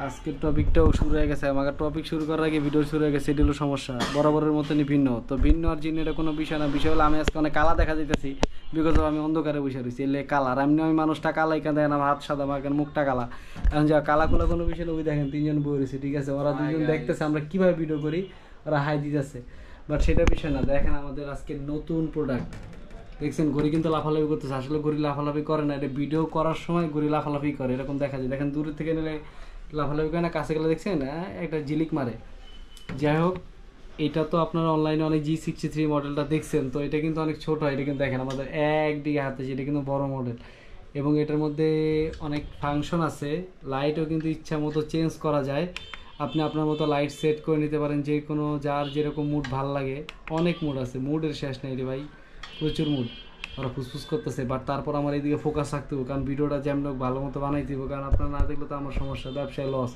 আজকের টপিকটাও শুরু হয়ে গেছে। আমাকে টপিক শুরু করার আগে ভিডিও শুরু হয়ে গেছে, এটি হলো সমস্যা। বরাবরের মতনই ভিন্ন, তো ভিন্ন আর জিনিস এটা কোনো বিষয় না। বিষয় হলো আমি আজকে অনেক কালা দেখা যেতেছি, বিকজ আমি অন্ধকারে বসে রয়েছি, এলে কালার এমনি আমি মানুষটা কালাই কেন দেখেন, আমার হাত সাদা, আমার মুখটা কালা। এখন যা কালাকুলা কোনো বিষয় ওই দেখেন তিনজন বই রয়েছে, ঠিক আছে, ওরা দুজন দেখতেছে আমরা কীভাবে ভিডিও করি, ওরা হাই দিতেছে, বাট সেটা বিষয় না। দেখেন আমাদের আজকে নতুন প্রোডাক্ট দেখছেন, ঘড়ি কিন্তু লাফালাফি করতেছে। আসলে ঘড়ি লাফালাফি করে না, এটা ভিডিও করার সময় ঘড়ি লাফালাফি করে, এরকম দেখা যায়। দেখেন দূরের থেকে নিলে লাফালাফি করে না, কাছে গেলে দেখছেন একটা ঝিলিক মারে। যাই হোক, এটা তো আপনারা অনলাইনে অনেক G63 মডেলটা দেখছেন, তো এটা কিন্তু অনেক ছোটো। এটা কিন্তু দেখেন আমাদের একদিকে হাতে, এটা কিন্তু বড় মডেল, এবং এটার মধ্যে অনেক ফাংশন আছে। লাইটও কিন্তু ইচ্ছা মতো চেঞ্জ করা যায়, আপনি আপনার মতো লাইট সেট করে নিতে পারেন, যে কোনো যার যেরকম মুড ভাল লাগে। অনেক মুড আছে, মুডের শেষ নেই রে ভাই, প্রচুর মুড। ওরা ফুসফুস করতেছে, বাট তারপর আমার এইদিকে ফোকাস রাখতে হবে, কারণ ভিডিওটা যেমন ভালো মতো বানাইতে হবে, কারণ আপনারা না দেখলে তো আমার সমস্যা, ব্যবসায় লস।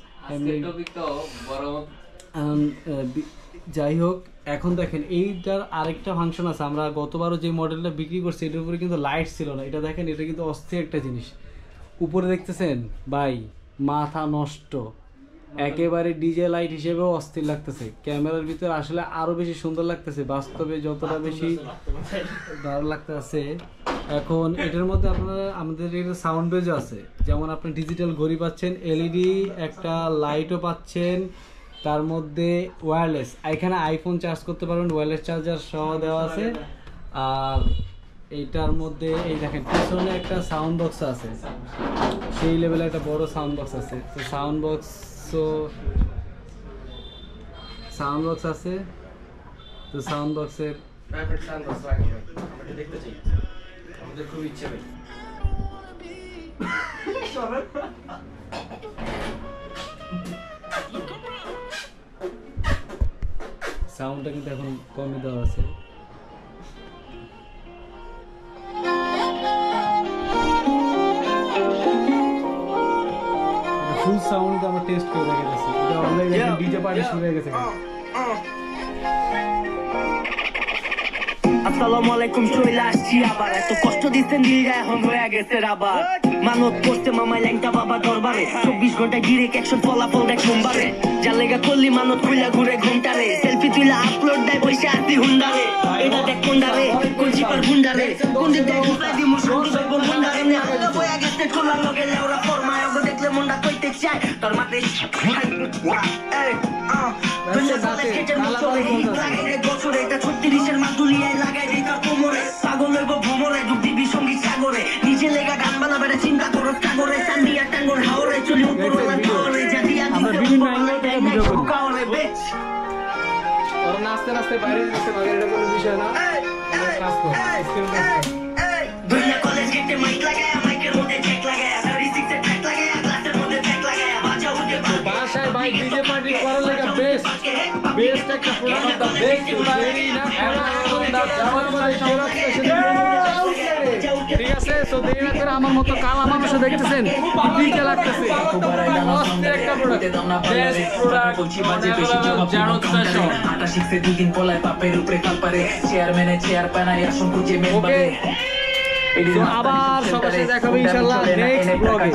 যাই হোক, এখন দেখেন এইটার আরেকটা ফাংশন আছে। আমরা গতবারও যে মডেলটা বিক্রি করছি এটার উপরে কিন্তু লাইট ছিল না। এটা দেখেন, এটা কিন্তু অস্থির একটা জিনিস। উপরে দেখতেছেন ভাই, মাথা নষ্ট, একেবারে ডিজে লাইট হিসেবেও অস্থির লাগতেছে। ক্যামেরার ভিতরে আসলে আরো বেশি সুন্দর লাগতেছে, বাস্তবে যতটা বেশি ভালো লাগতেছে। এখন এটার মধ্যে আপনারা আমাদের এটা সাউন্ড বেজও আছে, যেমন আপনি ডিজিটাল ঘড়ি পাচ্ছেন, এলইডি একটা লাইটও পাচ্ছেন, তার মধ্যে ওয়্যারলেস, এখানে আইফোন চার্জ করতে পারবেন, ওয়্যারলেস চার্জার সহ দেওয়া আছে। আর এইটার মধ্যে এই দেখেন পিছনে একটা সাউন্ড বক্স আছে, সেই লেভেলে একটা বড় সাউন্ড বক্স আছে। তো সাউন্ড বক্স আছে, তো সাউন্ড বক্সের খুব ইচ্ছে ভাই। সাউন্ডটা কিন্তু এখন কমই দেওয়া আছে। ফুল সাউন্ড আমরা টেস্ট করে দেখে যাচ্ছি, এটা অনলাইনে ডিজে পার্টি শুরু হয়ে গেছে। আসসালামু আলাইকুম, চলে আসছি আবার। এত কষ্ট দিচ্ছেন দিলটা এখন হয়ে গেছে আবার। মানত করতে মামাই ল্যাংটা বাবা দরবারে, 24 ঘন্টা গিরে অ্যাকশন ফলাফল দেখ সোমবারে। যার লেগা করলি মানত কইলা ঘুরে ঘন্টারে, সেলফি তুইলা আপলোড দেয় বসে আসি হুন্ডারে। এটা দেখ কোন্ডারে, কোন চিপার হুন্ডারে, কোন দিক দেখ উপায় দিমু সঙ্গী দেব হুন্ডারে। নে আগা বয়া গেছে খোলা লগে লেওরা ফরমায়, ওগো দেখলে মনটা কইতে চায় তোর মাতে। এই দুনিয়া সাথে কেটের মুচলে হিট লাগে রে বছরে, এটা 36 মাদুলিয়ায় লাগাই রে তার কোমরে। পাগল হইব ভ্রমরে, ডুব দিবি সঙ্গীত সাগরে, নিজে লেগা গান বানাবে চিন্তা করো সাগরে। চান্দিয়া টাঙ্গর হাওরে চলি উপরওয়ালা পাওয়ারে, জাতিয়া দিতে বিভিন্ন অ্যাঙ্গেল থেকে ভিডিও করি। কাওরে বেচ ওর নাচতে নাচতে বাইরে যেতে পারে, এটা কোনো বিষয় না। কাজ কর, স্ক্রিন কাজ কর। দুনিয়া কলেজ গেটে মাইক লাগায়, মাইকের মধ্যে জ্যাক লাগায়, 36 এর ট্র্যাক লাগায়, গ্লাসের মধ্যে ট্র্যাক লাগায়, বাজা উঠে বাসায় ভাই ডিজে পার্টি করার লাগা বেস্ট একটা প্রোডাক্ট, দা বেস্ট ভেরি না এখন দা জামাল ভাই সবাই ঠিক আছে। সো দেরি না করে আমার মতো কালা মানুষও দেখতেছেন ডিজে লাগতেছে, অস্থির একটা প্রোডাক্ট, বেস্ট প্রোডাক্ট বলছি বাজে বেশি জানো তো সব 28 এ দুদিন পলায় পাপের উপরে কাপারে, চেয়ারম্যানে চেয়ার পানায় আসন খুঁজে মেম্বারে। আবার সবার সাথে দেখা হবে ইনশাআল্লাহ নেক্সট ব্লগে।